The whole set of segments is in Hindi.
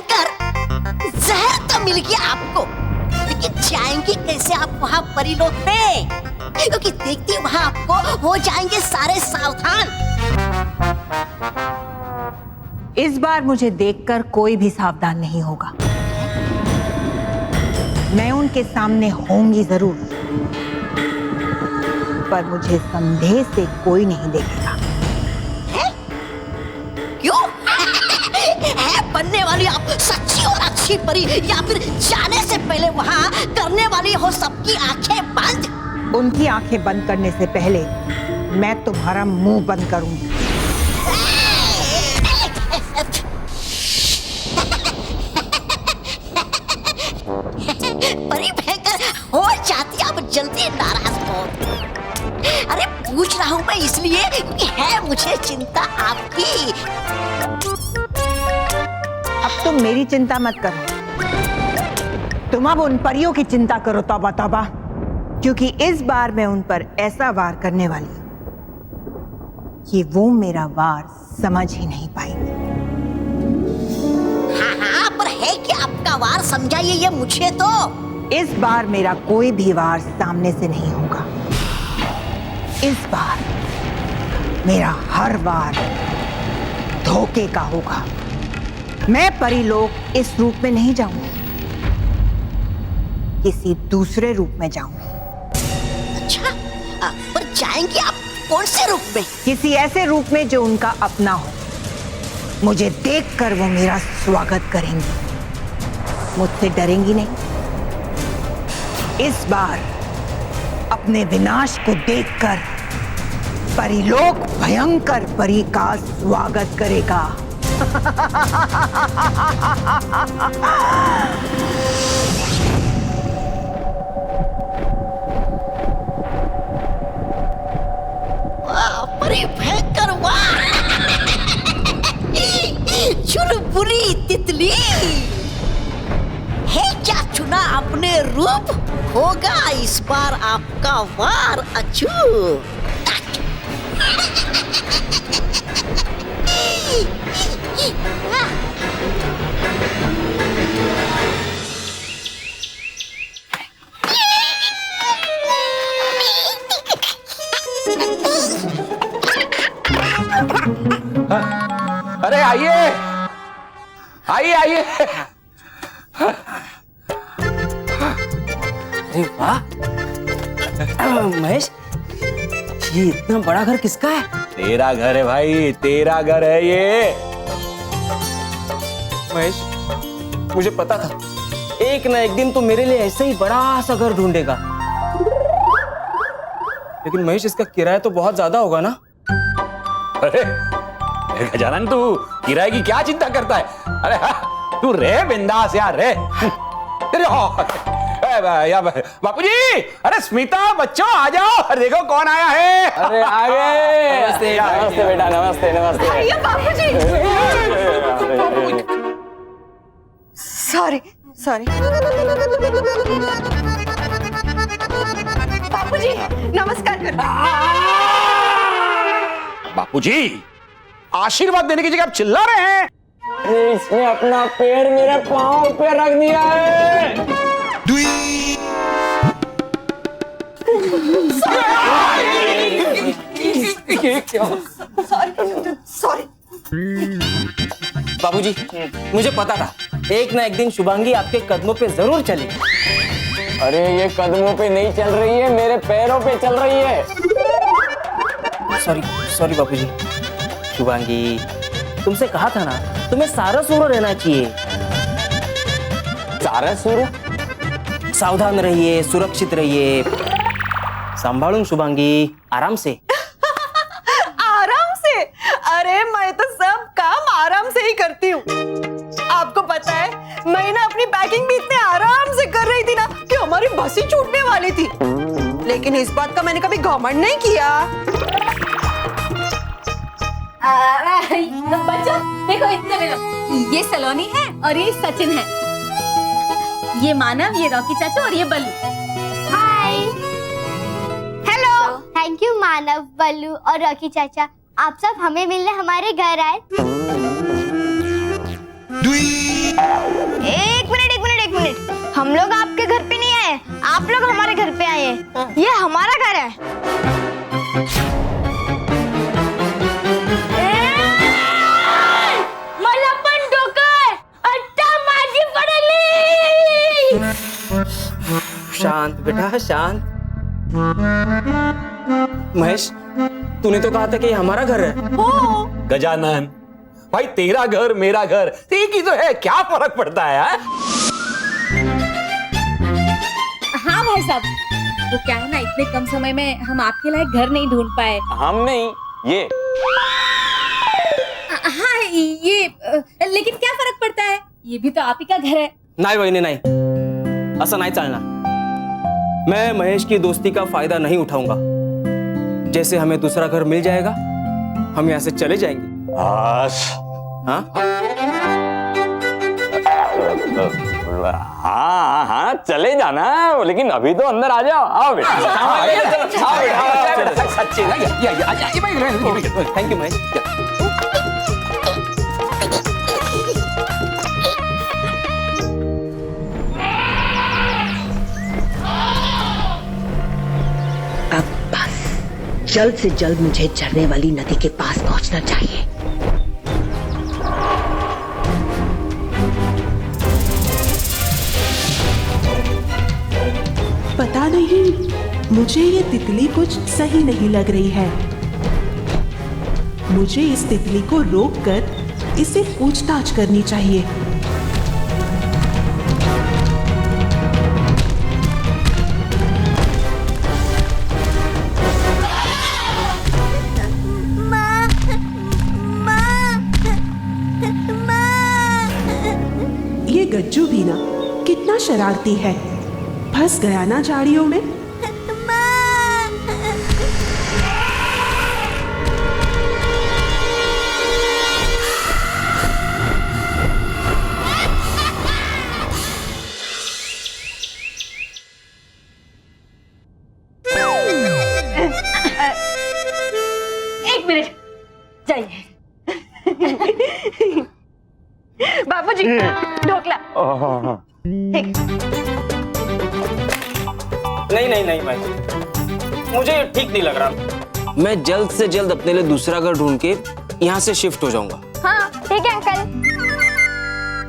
भयंकर जहर तो मिल गया आपको, लेकिन जाएंगे कैसे आप वहाँ परीलोक में? क्योंकि देखते वहाँ आपको हो जाएंगे सारे सावधान। इस बार मुझे देखकर कोई भी सावधान नहीं होगा। मैं उनके सामने होंगी जरूर, पर मुझे संदेह से कोई नहीं देखेगा। क्यों? है बनने वाली आप सच्ची और अच्छी परी, या फिर जाने से पहले वहाँ करने वाली हो सबकी आंखें बंद? उनकी आंखें बंद करने से पहले मैं तुम्हारा मुंह बंद करूंगी। परी भयंकर हो जाती आप जल्दी नाराज हो। अरे पूछ रहा हूँ मैं इसलिए कि है मुझे चिंता आपकी। अब तुम मेरी चिंता मत करो, तुम अब उन परियों की चिंता करो। तौबा तौबा, क्योंकि इस बार मैं उन पर ऐसा वार करने वाली हूं कि वो मेरा वार समझ ही नहीं पाएंगे। हाँ, पर है कि आपका वार समझाइए ये मुझे तो। इस बार मेरा कोई भी वार सामने से नहीं होगा। इस बार मेरा हर वार धोखे का होगा। मैं परीलोक इस रूप में नहीं जाऊंगी, किसी दूसरे रूप में जाऊंगी। अच्छा, पर जाएंगे आप कौन से रूप में? किसी ऐसे रूप में जो उनका अपना हो। मुझे देखकर वो मेरा स्वागत करेंगी, मुझसे डरेंगी नहीं। इस बार अपने विनाश को देखकर परीलोक भयंकर परी का स्वागत करेगा। वाह परी भयंकर, वाह चुलबुली तितली है। क्या चुना अपने रूप? होगा इस बार आपका वार अचूक। अरे आइए आइए आइए। अरे वाह महेश, ये इतना बड़ा घर किसका है? तेरा घर है भाई, तेरा घर है ये। महेश, मुझे पता था एक ना एक दिन तो मेरे लिए ऐसे ही बड़ा सा घर ढूंढेगा। लेकिन महेश, इसका किराया तो बहुत ज्यादा होगा ना? अरे गजानन, तू किराए की क्या चिंता करता है? अरे हाँ, तू रहे बिंदास यार, रहे। बापूजी, अरे स्मिता, बच्चों आ जाओ, देखो कौन आया है। अरे आ गए। नमस्ते नमस्ते बेटा, नमस्ते नमस्ते। आइए बापूजी। सॉरी सॉरी बापूजी, नमस्कार करो। बापूजी, आशीर्वाद देने की जगह आप चिल्ला रहे हैं। इसने अपना पैर मेरे पांव पे रख दिया है। सॉरी बाबूजी, मुझे पता था एक ना एक दिन शुभांगी आपके कदमों पे जरूर चलेगी। अरे ये कदमों पे नहीं चल रही है, मेरे पैरों पे चल रही है। सॉरी सॉरी बाबूजी। शुभांगी, तुमसे कहा था ना तुम्हें सारा सूरो रहना चाहिए। सारा सूरो? सावधान रहिए, सुरक्षित रहिए। संभालूं शुभांगी, आराम से। आराम से? अरे मैं तो सब काम आराम से ही करती हूँ। आपको पता है मैं ना अपनी पैकिंग भी इतने आराम से कर रही थी ना कि हमारी बस ही छूटने वाली थी। लेकिन इस बात का मैंने कभी घमंड नहीं किया। बच्चों देखो, इतने में ये सलोनी है और ये सचिन है। ये मानव, ये रॉकी चाचा और ये बल्लू। हाय। हेलो। थैंक यू मानव, बल्लू और रॉकी चाचा, आप सब हमें मिलने हमारे घर आए। हम लोग आपके घर पे नहीं आए, आप लोग हमारे घर पे आए हैं। ये हमारा घर है। मला पण डोकं आता माझी पडली। शांत बेटा शांत। महेश, तूने तो कहा था कि ये हमारा घर है। गजानन भाई, तेरा घर मेरा घर एक ही तो है, क्या फर्क पड़ता है? हाँ भाई साहब, वो क्या है ना, इतने कम समय में हम आपके लायक घर नहीं ढूंढ पाए। हम नहीं, ये हाँ ये लेकिन क्या फर्क पड़ता है, ये भी तो आप ही का घर है। नहीं वहिनी नहीं, ऐसा नहीं चलना। मैं महेश की दोस्ती का फायदा नहीं उठाऊंगा। जैसे हमें दूसरा घर मिल जाएगा, हम यहाँ से चले जाएंगे। हाँ हाँ हाँ चले जाना, लेकिन अभी तो अंदर आ जाओ। आओ बेटा, सच्चे ना, थैंक यू महेश। अब बस जल्द से जल्द मुझे झरने वाली नदी के पास पहुंचना चाहिए। पता नहीं, मुझे ये तितली कुछ सही नहीं लग रही है। मुझे इस तितली को रोककर इसे पूछताछ करनी चाहिए। ये गज्जू भी ना कितना शरारती है, फंस गया ना झाड़ियों में। एक मिनट जाइए। बाबूजी ढोकला। ठीक। नहीं भाई, मुझे ठीक नहीं लग रहा। मैं जल्द से जल्द अपने लिए दूसरा घर ढूंढ के यहाँ से शिफ्ट हो जाऊंगा। हाँ ठीक है अंकल।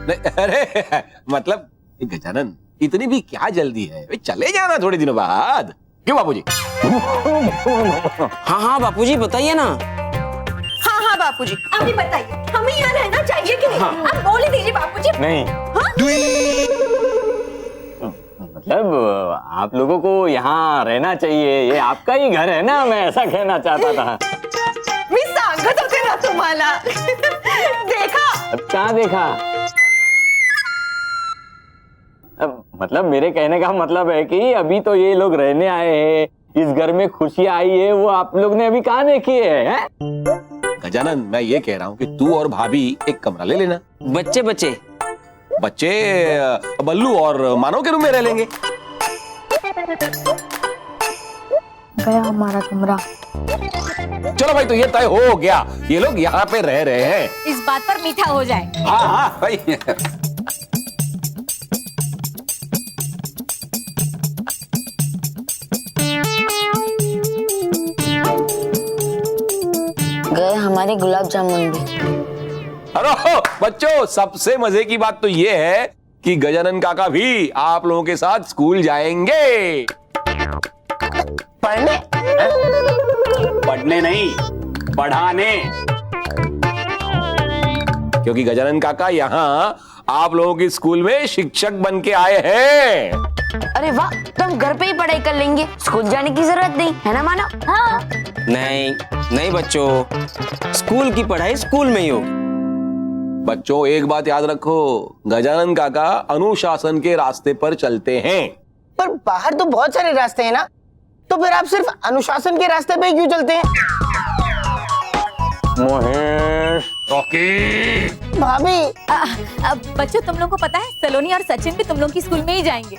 नहीं, अरे मतलब गजानन, इतनी भी क्या जल्दी है, चले जाना थोड़े दिनों बाद। क्यों बाबूजी? हाँ बापूजी बताइए ना। हाँ बापूजी, आप ही बताइए, हमें यहाँ रहना चाहिए कि नहीं? आप बोल ही दीजिए बापूजी। नहीं। मतलब आप लोगों को यहाँ रहना चाहिए, ये आपका ही घर है ना, मैं ऐसा कहना चाहता था। मी सांगत होते ना तुम्हाला। देखा? अब क्या देखा? अब मतलब मेरे कहने का मतलब है कि अभी तो ये लोग रहने आए हैं, इस घर में खुशियां आई है, वो आप लोग ने अभी कहाँ देखी है? गजानन, मैं ये कह रहा हूँ कि तू और भाभी एक कमरा ले लेना। बच्चे बल्लू और मानव के रूम में रह लेंगे। गया हमारा कमरा। चलो भाई, तो ये तय हो गया, ये लोग यहाँ पे रह रहे हैं। इस बात पर मीठा हो जाए। हाँ भाई। गए हमारे गुलाब जामुन भी। अरे बच्चों, सबसे मजे की बात तो ये है कि गजानन काका भी आप लोगों के साथ स्कूल जाएंगे। पढ़ने नहीं, पढ़ाने। क्योंकि गजानन काका यहाँ आप लोगों की स्कूल में शिक्षक बन के आए हैं। अरे वाह, तो हम घर पे ही पढ़ाई कर लेंगे, स्कूल जाने की जरूरत नहीं है ना मानव? हाँ। नहीं बच्चों, स्कूल की पढ़ाई स्कूल में ही हो। बच्चों एक बात याद रखो, गजानन काका अनुशासन के रास्ते पर चलते हैं। पर बाहर तो बहुत सारे रास्ते हैं ना, तो फिर आप सिर्फ अनुशासन के रास्ते पे क्यों चलते हैं? महेश, रॉकी, भाभी। बच्चों, तुम लोगों को पता है सलोनी और सचिन भी तुम लोग की स्कूल में ही जाएंगे।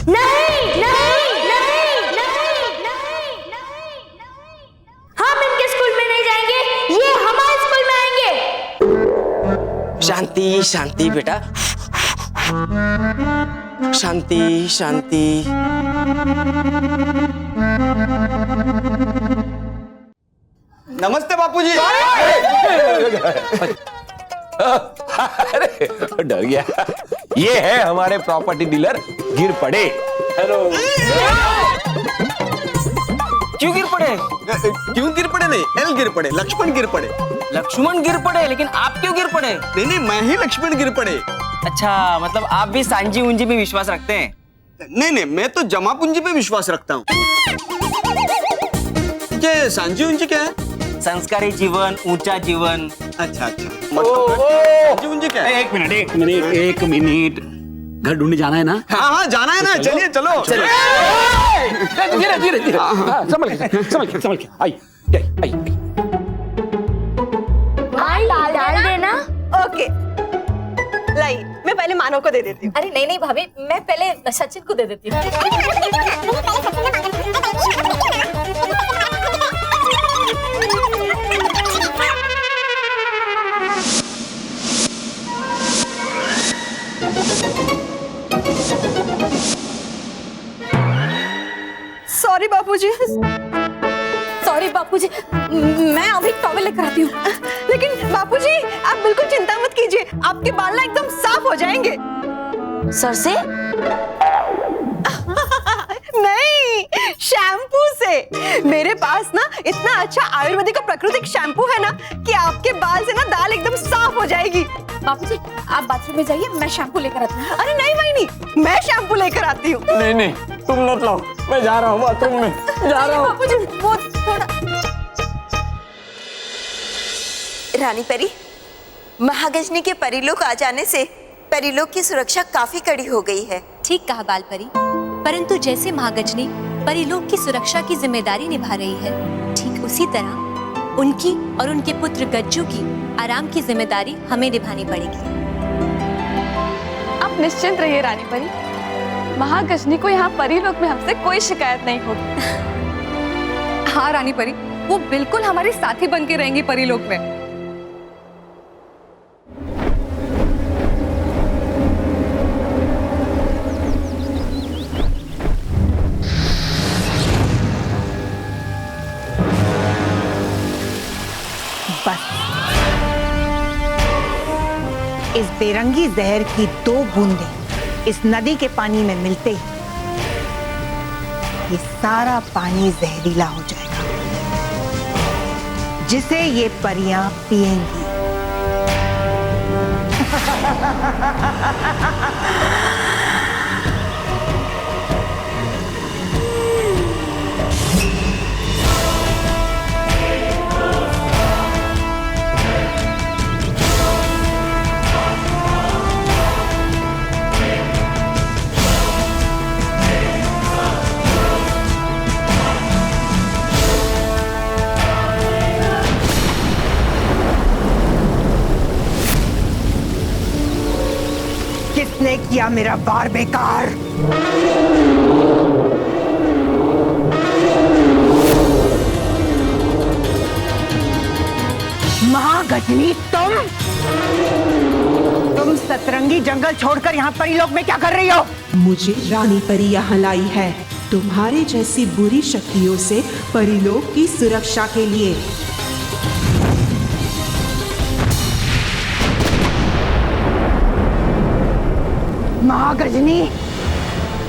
नहीं, हम इनके स्कूल में नहीं जाएंगे, ये हमारे स्कूल में आएंगे। शांति बेटा, शांति शांति। नमस्ते बापूजी। अरे डर गया। ये है हमारे प्रॉपर्टी डीलर गिर पड़े। हेलो। क्यों गिर पड़े? क्यों गिर पड़े नहीं, एल गिर पड़े, लक्ष्मण गिर पड़े। लक्ष्मण गिर पड़े, लेकिन आप क्यों गिर पड़े? नहीं, मैं ही लक्ष्मण गिर पड़े। अच्छा, मतलब आप भी सांझी ऊंजी में विश्वास रखते हैं? नहीं, मैं तो जमा पूंजी पे विश्वास रखता हूँ। क्या सांझी ऊंजी क्या है? संस्कारी जीवन, ऊंचा जीवन। अच्छा, सांझी ऊंजी क्या है? एक मिनट, घर ढूंढने जाना है ना? हाँ, जाना है ना, चलिए चलो। धीरे संभल के आई। डाल देना। ओके, लाई मैं पहले मानव को दे देती हूँ। अरे नहीं भाभी, मैं पहले सचिन को दे देती हूँ। सॉरी बापूजी। सॉरी बापूजी, मैं अभी टॉवल लेकर आती हूँ। लेकिन बापूजी आप बिल्कुल चिंता मत कीजिए, आपके बाल ना एकदम साफ हो जाएंगे। सर से? नहीं, शैम्पू से। मेरे पास ना इतना अच्छा आयुर्वेदिक और प्राकृतिक शैम्पू है ना कि आपके बाल से ना दाल एकदम साफ हो जाएगी। बापूजी आप बाथरूम में जाइए, मैं शैम्पू लेकर आती हूँ। अरे नहीं, मैं शैम्पू लेकर आती हूँ। नहीं, तुम मत लाओ, मैं जा रहा हूँ बाथरूम में, जा रहा हूँ। बापूजी वो थोड़ा। रानी परी, महागजनी के परिलोक आ जाने से परिलोक की सुरक्षा काफी कड़ी हो गई है। ठीक कहा बाल परी, परंतु जैसे महागजनी परिलोक की सुरक्षा की जिम्मेदारी निभा रही है, ठीक उसी तरह उनकी और उनके पुत्र गज्जू की आराम की जिम्मेदारी हमें निभानी पड़ेगी। आप निश्चिंत रहिए रानी परी, महागजनी को यहाँ परिलोक में हमसे कोई शिकायत नहीं होगी। हाँ रानी परी, वो बिल्कुल हमारे साथी बन के रहेंगी परिलोक में। इस बेरंगी जहर की 2 बूंदें इस नदी के पानी में मिलते ही ये सारा पानी जहरीला हो जाएगा, जिसे ये परियां पिएंगी। किसने किया मेरा वार बेकार? महागजनी, तुम सतरंगी जंगल छोड़कर यहाँ परिलोक में क्या कर रही हो? मुझे रानी परी यहाँ लाई है तुम्हारे जैसी बुरी शक्तियों से परिलोक की सुरक्षा के लिए। महागजनी,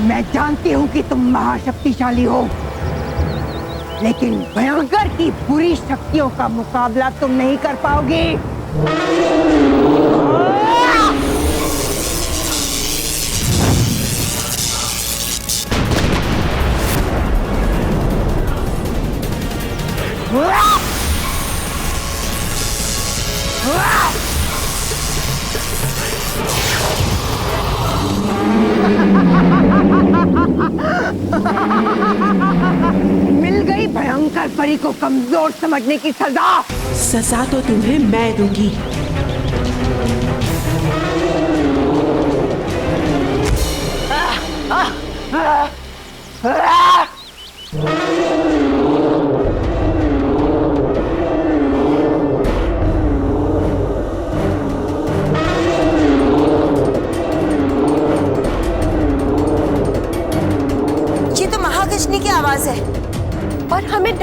मैं जानती हूँ कि तुम महाशक्तिशाली हो, लेकिन भयंकर की बुरी शक्तियों का मुकाबला तुम नहीं कर पाओगी। मिल गई भयंकर परी को कमजोर समझने की सजा। सजा तो तुम्हें मैं दूंगी।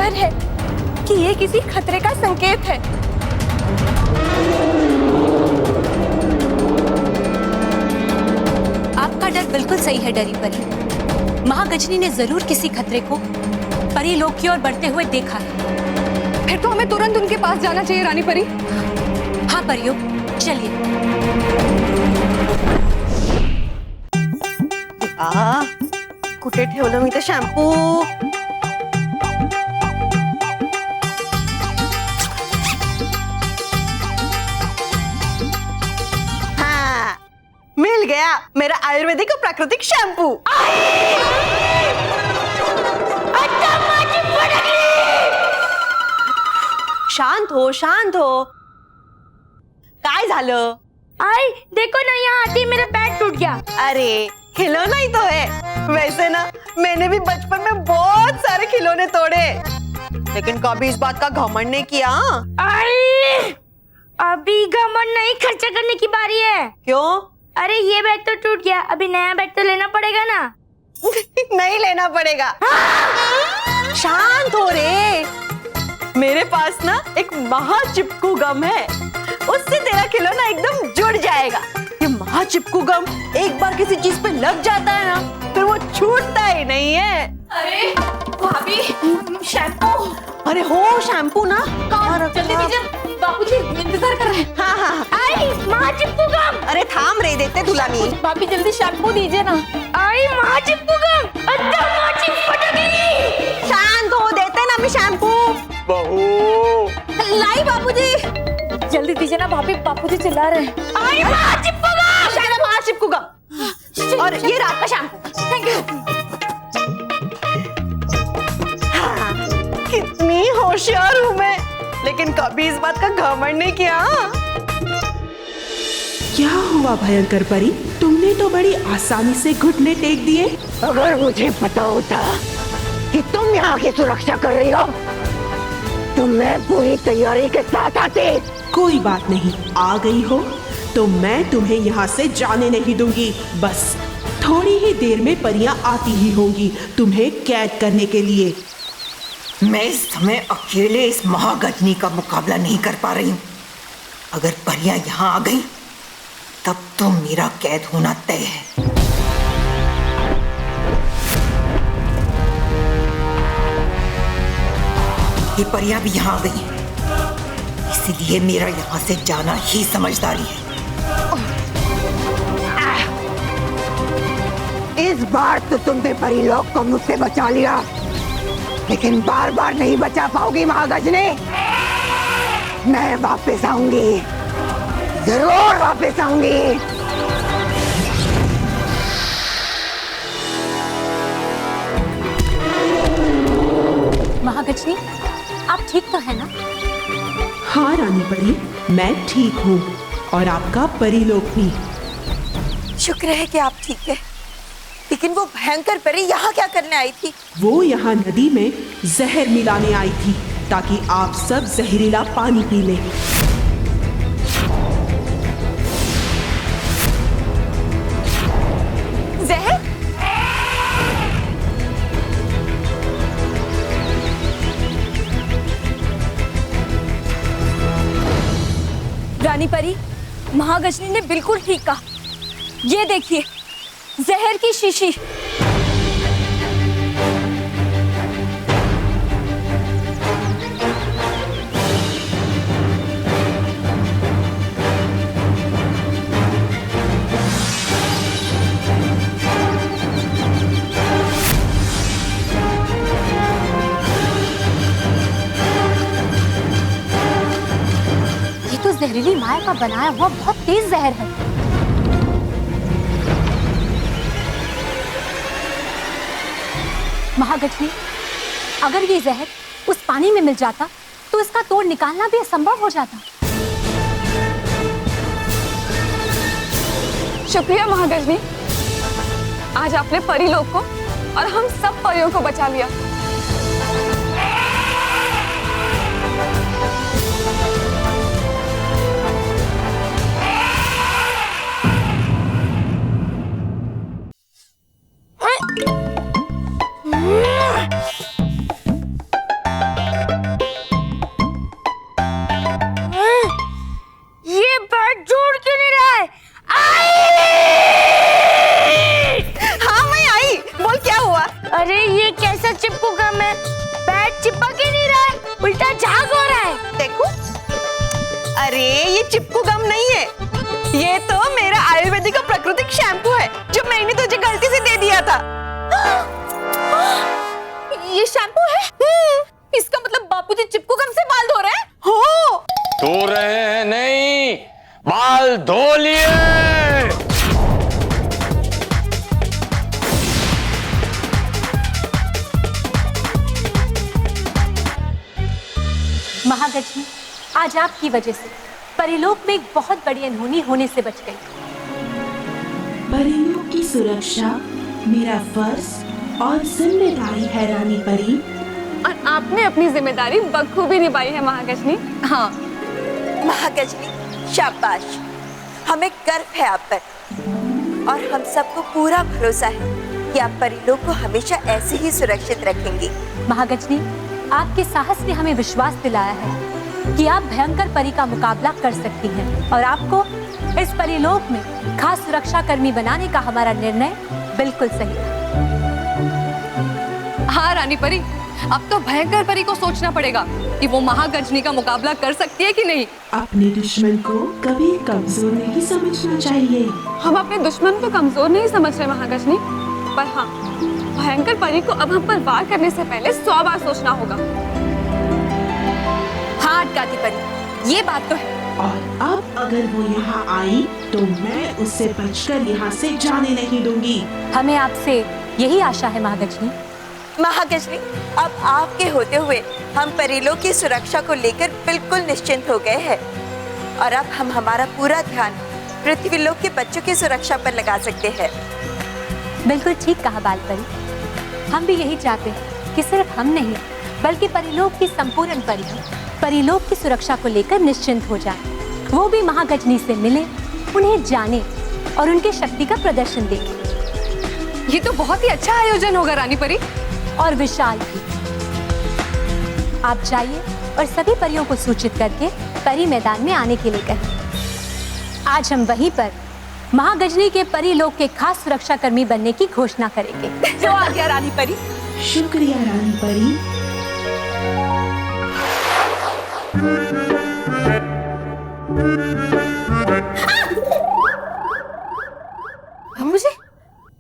डर है कि ये किसी खतरे का संकेत है। आपका डर बिल्कुल सही है डरी परी। महागजनी ने जरूर किसी खतरे को परी लोक की ओर बढ़ते हुए देखा है। फिर तो हमें तुरंत उनके पास जाना चाहिए रानी परी। हाँ परियों, चलिए। कुठे ठेवलं मी ते शॅम्पू? हाँ, मिल गया मेरा आयुर्वेदिक और प्राकृतिक शैम्पू। शांत हो, शांत हो। काय झालं? आई देखो ना, यहाँ आती मेरा पैर टूट गया। अरे खिलौना ही तो है। वैसे ना मैंने भी बचपन में बहुत सारे खिलौने तोड़े, लेकिन कभी इस बात का घमंड नहीं किया। आई अभी घमंड नहीं, खर्चा करने की बारी है। क्यों? अरे ये बैग तो टूट गया, अभी नया बैग तो लेना पड़ेगा ना। नहीं लेना पड़ेगा। शांत हो रे। मेरे पास ना एक महा चिपकू गम है, उससे तेरा खिलौना एकदम जुड़ जाएगा। ये महा चिपकू गम एक बार किसी चीज पे लग जाता है ना, फिर वो छूटता ही नहीं है। अरे भाभी, शैम्पू। अरे हो शैम्पू ना, जल्दी दीजिए, बापूजी इंतजार कर रहे हैं। हाँ हाँ। आई महा चिपकू गम। अरे थाम रे, देते तुला मी। भाभी जल्दी शैम्पू दीजिए ना। आई महा चिपकू गम। अच्छा महा चिपकू। शांत हो, देते ना मी शैम्पू। बहू लाई बापूजी, जल्दी दीजिए ना भाभी, बापूजी चिल्ला रहे हैं। आई महा चिपकू गम। शायद महा चिपकू गम। और ये रात का शैम्पू। Thank you. कितनी होशियार हूँ मैं, लेकिन कभी इस बात का घमंड नहीं किया। क्या हुआ भयंकर परी? तुमने तो बड़ी आसानी से घुटने टेक दिए। अगर मुझे पता होता कि तुम यहाँ की सुरक्षा कर रही हो तो मैं पूरी तैयारी के साथ आती। कोई बात नहीं, आ गई हो तो मैं तुम्हें यहाँ से जाने नहीं दूंगी। बस थोड़ी ही देर में परियां आती ही होंगी तुम्हें कैद करने के लिए। मैं इस समय अकेले इस महागजनी का मुकाबला नहीं कर पा रही हूँ। अगर परियां यहाँ आ गई तब तो मेरा कैद होना तय है। ये परियां भी यहाँ आ गई, इसलिए मेरा यहाँ से जाना ही समझदारी है। इस बार तो तुमने परिलोक को मुझसे बचा लिया, लेकिन बार बार नहीं बचा पाओगी महागजनी। मैं वापस आऊंगी, जरूर वापस आऊंगी। महागजनी, आप ठीक तो है ना? हाँ रानी परी, मैं ठीक हूँ और आपका परिलोक भी। शुक्र है कि आप ठीक है, लेकिन वो भयंकर परी यहाँ क्या करने आई थी? वो यहाँ नदी में जहर मिलाने आई थी ताकि आप सब जहरीला पानी पी लें। जहर? रानी परी, महागजनी ने बिल्कुल ठीक कहा। ये देखिए, जहर की शीशी। ये तो जहरीली माया का बनाया हुआ बहुत तेज जहर है। महागजनी, अगर ये जहर उस पानी में मिल जाता तो इसका तोड़ निकालना भी असंभव हो जाता। शुक्रिया महागजनी, आज आपने परीलोक को और हम सब परियों को बचा लिया। चिपकू गम नहीं है, ये तो मेरा आयुर्वेदिक का प्राकृतिक शैम्पू है जो मैंने तुझे गलती से दे दिया था। ये शैम्पू है? इसका मतलब बापूजी चिपकू गम से बाल धो रहे हैं? हो धो रहे हैं नहीं, बाल धो लिए। महागजनी, आज आपकी वजह से परिलोक में एक बहुत बड़ी अनहोनी होने से बच गई। परियों की सुरक्षा मेरा फर्ज और जिम्मेदारी है रानी परी। और आपने अपनी जिम्मेदारी बखूबी निभाई है महागजनी। हाँ महागजनी, शाबाश, हमें गर्व है आप पर और हम सबको पूरा भरोसा है कि आप परिलोक को हमेशा ऐसे ही सुरक्षित रखेंगी। महागजनी, आपके साहस ने हमें विश्वास दिलाया है कि आप भयंकर परी का मुकाबला कर सकती हैं और आपको इस परिलोक में खास सुरक्षा कर्मी बनाने का हमारा निर्णय बिल्कुल सही था। हाँ रानी परी, अब तो भयंकर परी को सोचना पड़ेगा कि वो महागजनी का मुकाबला कर सकती है कि नहीं। अपने दुश्मन को कभी कमजोर नहीं समझना चाहिए। हम अपने दुश्मन को कमजोर नहीं समझ रहे महागजनी, पर हाँ, भयंकर परी को अब हम पर वार करने से पहले 100 बार सोचना होगा। हाँ अटकाती परी, ये बात तो है। और अब अगर वो यहाँ आई तो मैं उससे बचकर यहाँ से जाने नहीं दूंगी। हमें आपसे यही आशा है महागजनी। महागजनी, अब आपके होते हुए हम परिलोक की सुरक्षा को लेकर बिल्कुल निश्चिंत हो गए हैं और अब हम हमारा पूरा ध्यान पृथ्वीलोक के बच्चों की सुरक्षा पर लगा सकते हैं। बिल्कुल ठीक कहा बालपरी, हम भी यही चाहते हैं कि सिर्फ हम नहीं बल्कि परिलोक की संपूर्ण परियां परिलोक की सुरक्षा को लेकर निश्चिंत हो जाएं। वो भी महागजनी से मिले, उन्हें जाने और उनके शक्ति का प्रदर्शन देखें। ये तो बहुत ही अच्छा आयोजन होगा रानी परी। और विशाल भी। आप जाइए और सभी परियों को सूचित करके परी मैदान में आने के लिए कहें। आज हम वहीं पर महागजनी के परिलोक के खास सुरक्षा कर्मी बनने की घोषणा करेंगे। जो आ गया रानी परी। शुक्रिया रानी परी। मुझे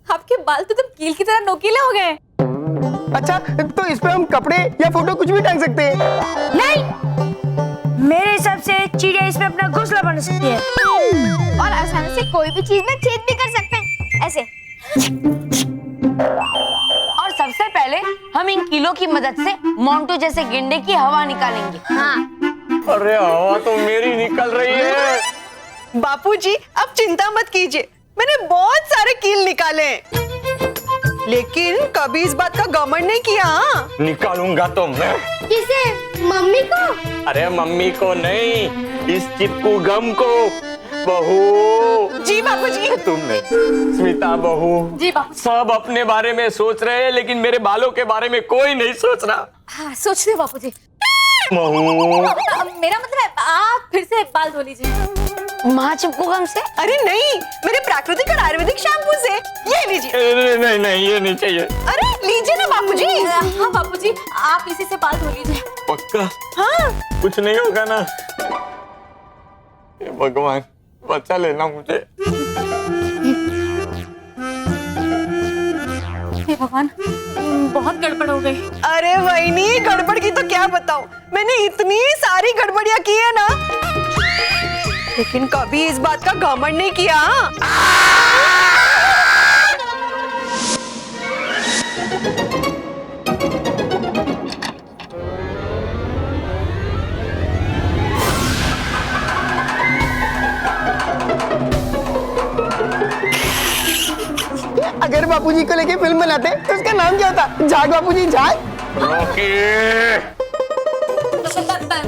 आपके बाल तो तुम कील की तरह नोकीले हो गए। अच्छा, तो इस पे हम कपड़े या फोटो कुछ भी टांग सकते हैं? नहीं, मेरे हिसाब से चिड़िया इसमें अपना घोंसला बना सकती है और आसानी से कोई भी चीज में छेद भी कर सकते हैं, ऐसे। और सबसे पहले हम इन कीलों की मदद से मोंटू जैसे गेंडे की हवा निकालेंगे। हाँ। अरे हवा तो मेरी निकल रही है। बापूजी, अब चिंता मत कीजिए, मैंने बहुत सारे कील निकाले हैं, लेकिन कभी इस बात का घमंड नहीं किया। निकालूंगा तो मैं। किसे? मम्मी को? अरे मम्मी को नहीं, इस चिपकू गम को। बहू। जी बापूजी। तुमने स्मिता बहू। जी बापू। सब अपने बारे में सोच रहे हैं लेकिन मेरे बालों के बारे में कोई नहीं सोच रहा। हाँ सोचते हो बापूजी। बहू। मेरा मतलब है आप फिर से बाल धो लीजिए। महा चिपकू गम से? अरे नहीं, मेरे प्राकृतिक और आयुर्वेदिक शैम्पू से। ये लीजिए। नहीं नहीं, ये नहीं चाहिए। अरे लीजिए ना बापूजी। हाँ बापूजी, आप इसी से बाल धो लीजिए। पक्का? हाँ। कुछ नहीं होगा ना? ये भगवान बचा लेना मुझे। हे भगवान, बहुत गड़बड़ हो गई। अरे वहीनी, गड़बड़ की तो क्या बताऊं, मैंने इतनी सारी गड़बड़ियां की है ना, लेकिन कभी इस बात का घमंड नहीं किया। अगर बापूजी को लेके फिल्म बनाते तो उसका नाम क्या होता? झाग बापूजी झाग।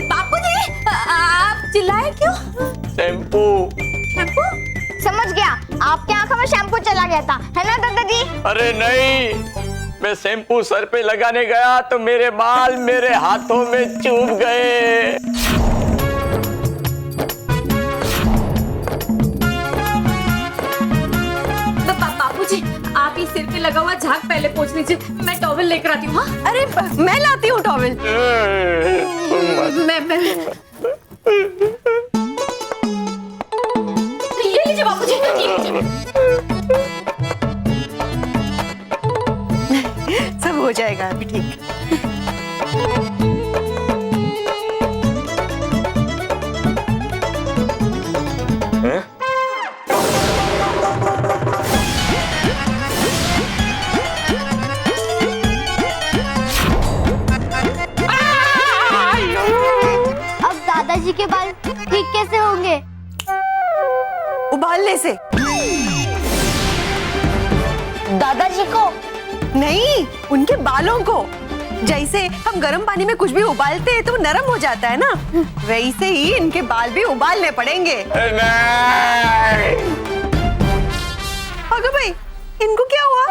बापूजी, आप चिल्लाए क्यों? शैम्पू। शैम्पू? समझ गया, आपके आंखों में शैम्पू चला गया था, है ना दादाजी? अरे नहीं, मैं शैम्पू सर पे लगाने गया तो मेरे बाल मेरे हाथों में चुभ गए। बापूजी, आप ही सिर पे लगा हुआ झाग पहले पोंछ लीजिए, मैं टॉवेल लेकर आती हूँ। हाँ? अरे मैं लाती हूँ टॉवेल। मैं सब हो जाएगा अभी, ठीक। अब दादाजी के बाल ठीक कैसे होंगे? उबालने से। दादाजी को नहीं, उनके बालों को। जैसे हम गर्म पानी में कुछ भी उबालते हैं तो वो नरम हो जाता है ना, वैसे ही इनके बाल भी उबालने पड़ेंगे। अगर भाई इनको क्या हुआ?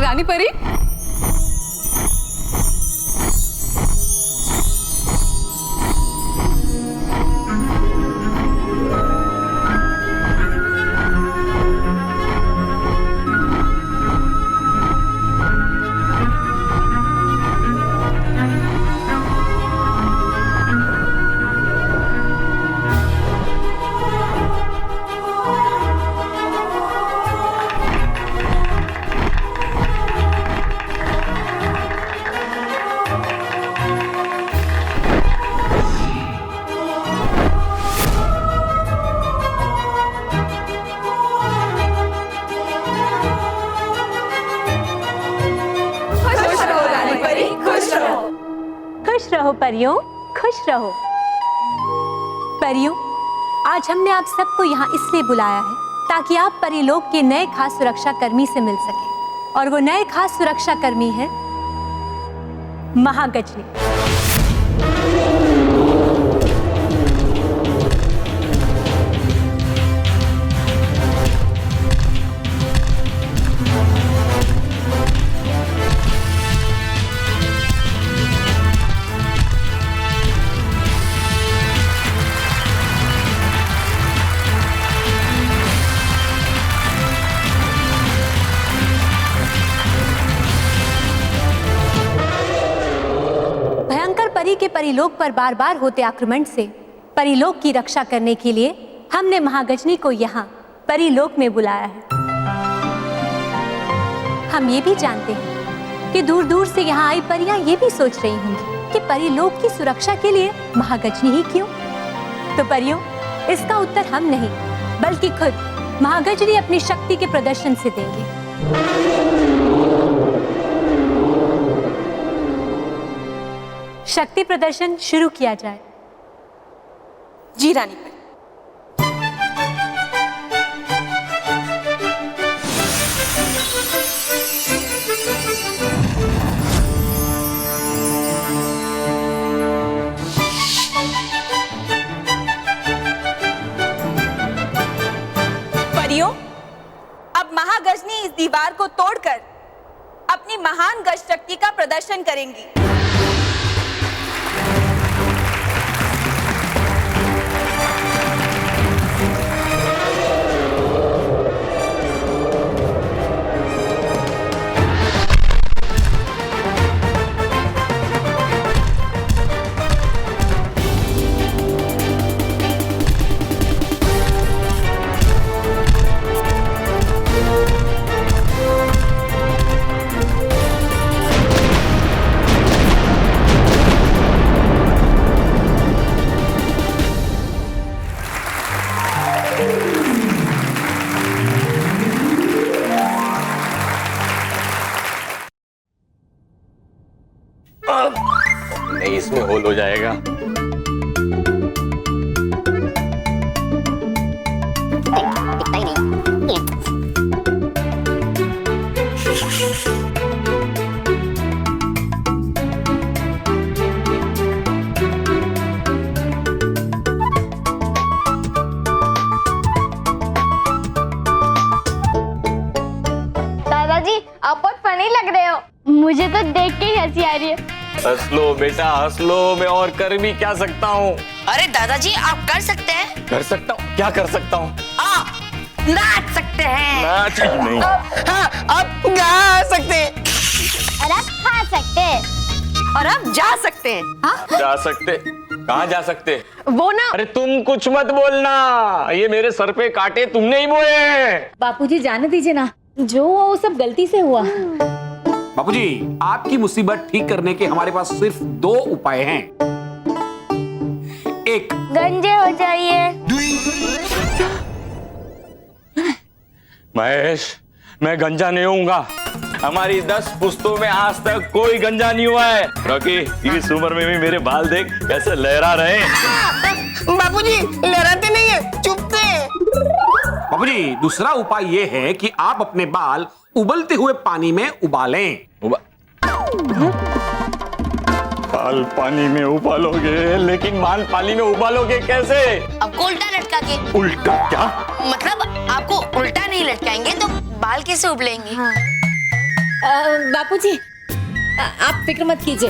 रानी परी, खुश रहो परियों, खुश रहो। परियों, आज हमने आप सबको यहाँ इसलिए बुलाया है ताकि आप परिलोक के नए खास सुरक्षा कर्मी से मिल सके, और वो नए खास सुरक्षा कर्मी है महागजनी। परी के परिलोक पर बार बार होते आक्रमण से परिलोक की रक्षा करने के लिए हमने महागजनी को यहाँ परिलोक में बुलाया है। हम ये भी जानते हैं कि दूर दूर से यहाँ आई परियां ये भी सोच रही होंगी कि परिलोक की सुरक्षा के लिए महागजनी ही क्यों। तो परियों, इसका उत्तर हम नहीं बल्कि खुद महागजनी अपनी शक्ति के प्रदर्शन से देंगे। शक्ति प्रदर्शन शुरू किया जाए। जी रानी। परियों, अब महागजनी इस दीवार को तोड़कर अपनी महान गज शक्ति का प्रदर्शन करेंगी। नहीं, इसमें होल हो जाएगा। दादाजी, आप बहुत फनी लग रहे हो। मुझे तो देख के ही हंसी आ रही है। हंस लो बेटा हंस लो, मैं और कर भी क्या सकता हूँ? अरे दादाजी आप कर सकते हैं। कर सकता हूँ? क्या कर सकता हूँ? आप नाच सकते हैं। नाच ही नहीं। हाँ, आप गा सकते हैं। और आप खा सकते हैं। और आप जा सकते हैं। हाँ? जा सकते? कहाँ जा सकते? वो ना। अरे तुम कुछ मत बोलना, ये मेरे सर पे कांटे तुमने ही बोए हैं। बापूजी जाने दीजिए ना, जो हुआ वो सब गलती से हुआ। बापूजी, आपकी मुसीबत ठीक करने के हमारे पास सिर्फ 2 उपाय हैं। एक, गंजे हो जाइए। महेश, मैं गंजा नहीं होऊंगा। हमारी 10 पुश्तों में आज तक कोई गंजा नहीं हुआ है। रॉकी, इस उम्र में भी मेरे बाल देख कैसे लहरा रहे हैं। बाबूजी लहराते नहीं है, चुपते हैं। बापूजी, दूसरा उपाय ये है कि आप अपने बाल उबलते हुए पानी में उबालें। बाल पानी में उबालोगे, लेकिन बाल पानी में उबालोगे कैसे? आपको उल्टा लटका के। उल्टा क्या? मतलब आपको उल्टा नहीं लटकाएंगे तो बाल कैसे उबलेंगे? हाँ। बापूजी आप फिक्र मत कीजिए,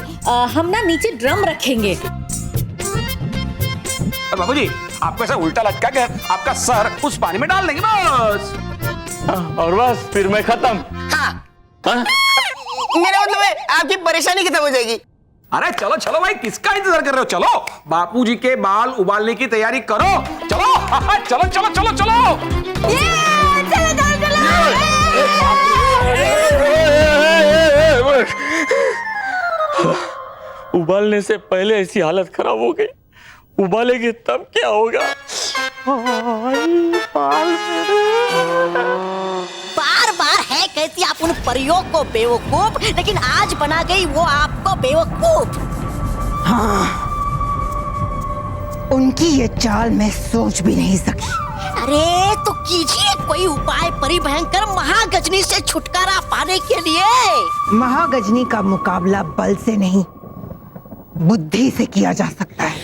हम ना नीचे ड्रम रखेंगे। बाबूजी, आपको ऐसा उल्टा लटका कर आपका सर उस पानी में डाल देंगे बस। और बस फिर मैं खत्म। हाँ। मेरा मतलब है आपकी परेशानी खत्म हो जाएगी। अरे चलो चलो भाई, किसका इंतजार कर रहे हो? चलो बापूजी के बाल उबालने की तैयारी करो। चलो चलो चलो चलो चलो। उबालने से पहले ऐसी हालत खराब हो गई, उबालेंगे तब क्या होगा? बार बार है कहती आप उन परियों को बेवकूफ, लेकिन आज बना गई वो आपको बेवकूफ। हाँ, उनकी ये चाल मैं सोच भी नहीं सकी। अरे तो कीजिए कोई उपाय परी भयंकर महागजनी से छुटकारा पाने के लिए। महागजनी का मुकाबला बल से नहीं, बुद्धि से किया जा सकता है।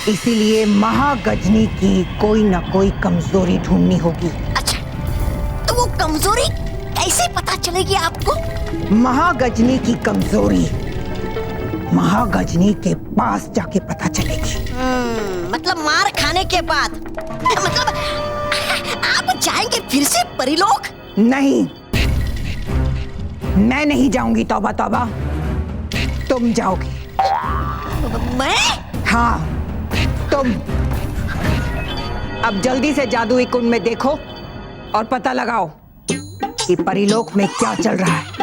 इसीलिए महागजनी की कोई ना कोई कमजोरी ढूंढनी होगी। अच्छा, तो वो कमजोरी कैसे पता चलेगी आपको? महागजनी की कमजोरी महागजनी के पास जाके पता चलेगी। मतलब मार खाने के बाद? मतलब आप जाएंगे फिर से परिलोक? नहीं, मैं नहीं जाऊंगी। तौबा तौबा, तुम जाओगे। मैं? हाँ, तुम। अब जल्दी से जादुई कुंड में देखो और पता लगाओ कि परिलोक में क्या चल रहा है।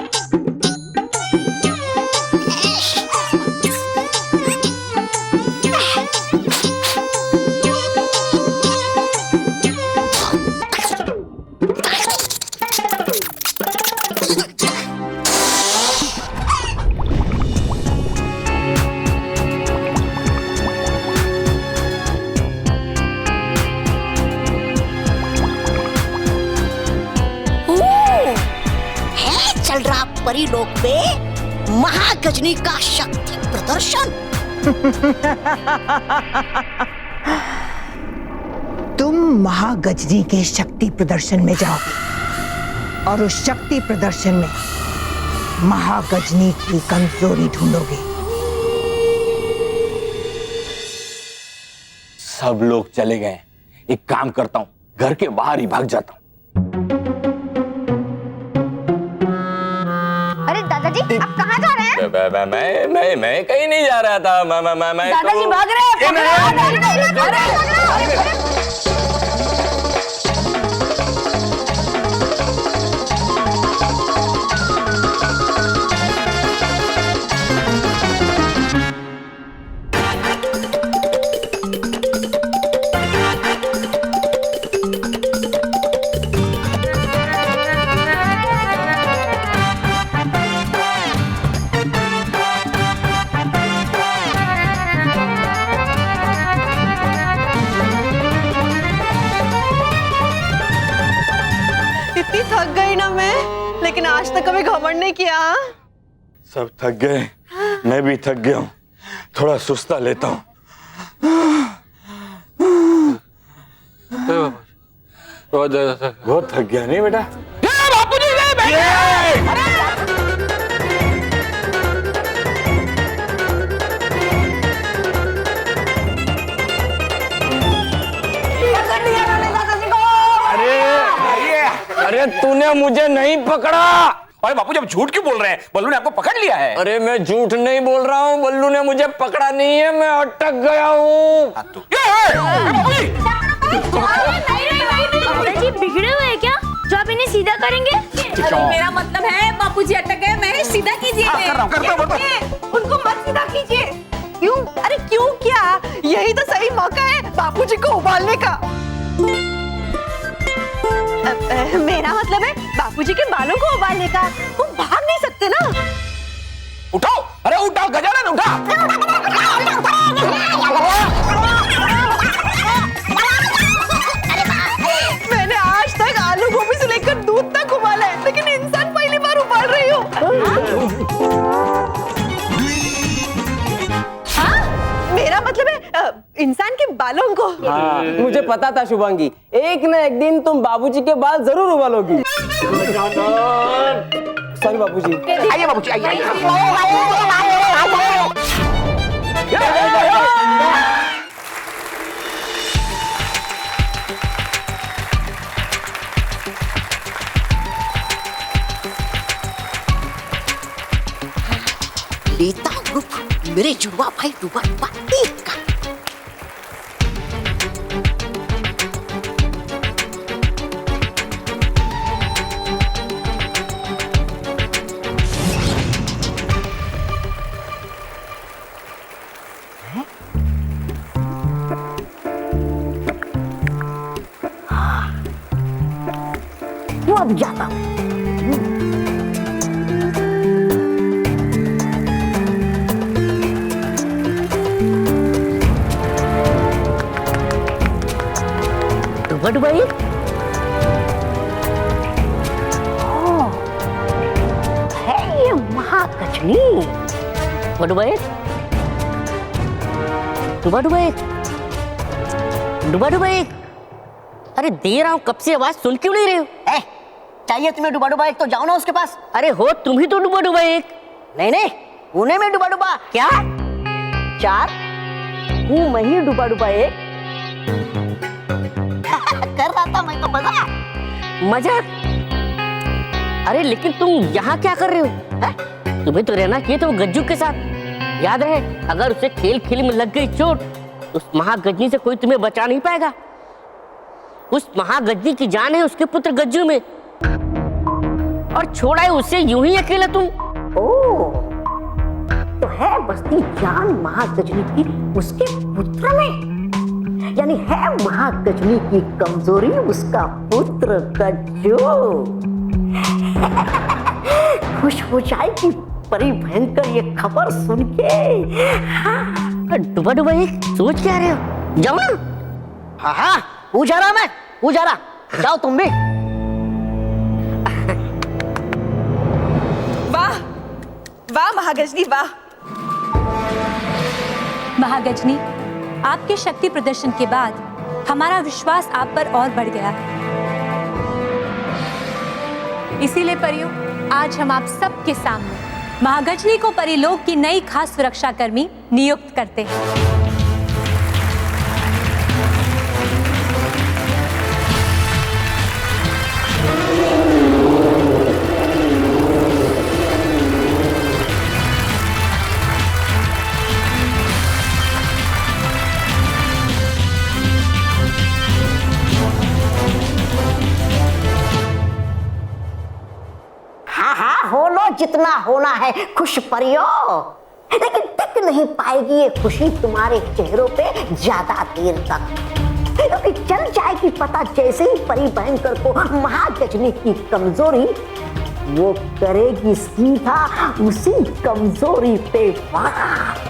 परिलोक पे महागजनी का शक्ति प्रदर्शन। तुम महागजनी के शक्ति प्रदर्शन में जाओगे और उस शक्ति प्रदर्शन में महागजनी की कमजोरी ढूंढोगे। सब लोग चले गए, एक काम करता हूँ, घर के बाहर ही भाग जाता हूँ। अरे दादाजी आप कहाँ जा रहे हैं? मैं कहीं नहीं जा रहा था। मैं दादाजी भाग रहे हैं। थक गई ना मैं, लेकिन आज तक कभी घमंड नहीं किया। सब थक गए, मैं भी थक गया हूँ, थोड़ा सुस्ता लेता हूँ। बहुत थक गया नहीं बेटा? अरे तूने मुझे नहीं पकड़ा। अरे बापू जब झूठ क्यों बोल रहे हैं? बल्लू ने आपको पकड़ लिया है। अरे मैं झूठ नहीं बोल रहा हूँ, बल्लू ने मुझे पकड़ा नहीं है, मैं अटक गया हूँ। जी बिगड़े हुए हैं क्या जो आप इन्हें सीधा करेंगे? अरे मेरा मतलब है बापूजी अटक गए, महेश सीधा कीजिए। उनको मत सीधा कीजिए। क्यों? अरे क्यों क्या? यही तो सही मौका है बापूजी को उबालने का। मेरा मतलब है बापूजी के बालों को उबालने का। वो भाग नहीं सकते ना। उठाओ, अरे उठाओ गजानन, उठा। मैंने आज तक आलू गोभी से लेकर दूध तक उबाला है, लेकिन इंसान पहली बार उबाल रही हूँ। मेरा मतलब है इंसान के बालों को। हाँ, मुझे पता था शुभांगी, एक न एक दिन तुम बाबूजी के बाल जरूर उबालोगी। सॉरी बाबूजी। आइए बाबूजी, आइए। लेता हूँ मेरे जुड़वा भाई डूबा डूबा एक का। वो अब जाता हूँ। बट भाई है ये महाकचनी। बट भाई डुबा डुबा एक। अरे दे रहा हूँ, कब से आवाज सुन क्यों नहीं रहे हो? चाहिए तुम्हें डुबा डुबा एक तो जाओ ना उसके पास। अरे हो तुम ही तो डुबा डुबा एक। नहीं उन्हें में डुबा डुबा क्या? 4 हूँ मैं ही डुबा डुबा एक। कर रहा था मैं तो मजाक। अरे लेकिन तुम यहाँ क्या कर रहे हो? है? तुम्हें तो रहना चाहिए था वो गज्जू के साथ। याद रहे, अगर उसे खेल खेल में लग गई चोट तो उस महागजनी से कोई तुम्हें बचा नहीं पाएगा। उस महागजनी की जान है उसके पुत्र गज्जू में, और छोड़ा है उसे यूं ही अकेला तुम। ओह, तो है बसती जान महागजनी की उसके पुत्र में, यानी है महागजनी की कमजोरी उसका पुत्र गज्जू। खुश हो जाएगी परी भयंकर ये खबर सुन के। हाँ, डुबा डुबा एक सोच क्या रहे हो? जाओ ना। हाँ पूजा रहा मैं, पूजा रहा। जाओ तुम भी। वाह वाह महागजनी वाह। महागजनी, आपके शक्ति प्रदर्शन के बाद हमारा विश्वास आप पर और बढ़ गया है। इसीलिए परियों, आज हम आप सबके सामने महागजनी को परिलोक की नई खास सुरक्षा कर्मी नियुक्त करते हैं। हो लो जितना होना है खुश परियो, लेकिन टिक नहीं पाएगी ये खुशी तुम्हारे चेहरों पे ज्यादा देर तक, क्योंकि चल जाएगी पता जैसे ही परी भयंकर को महागजनी की कमजोरी, वो करेगी सीधा उसी कमजोरी पे वार।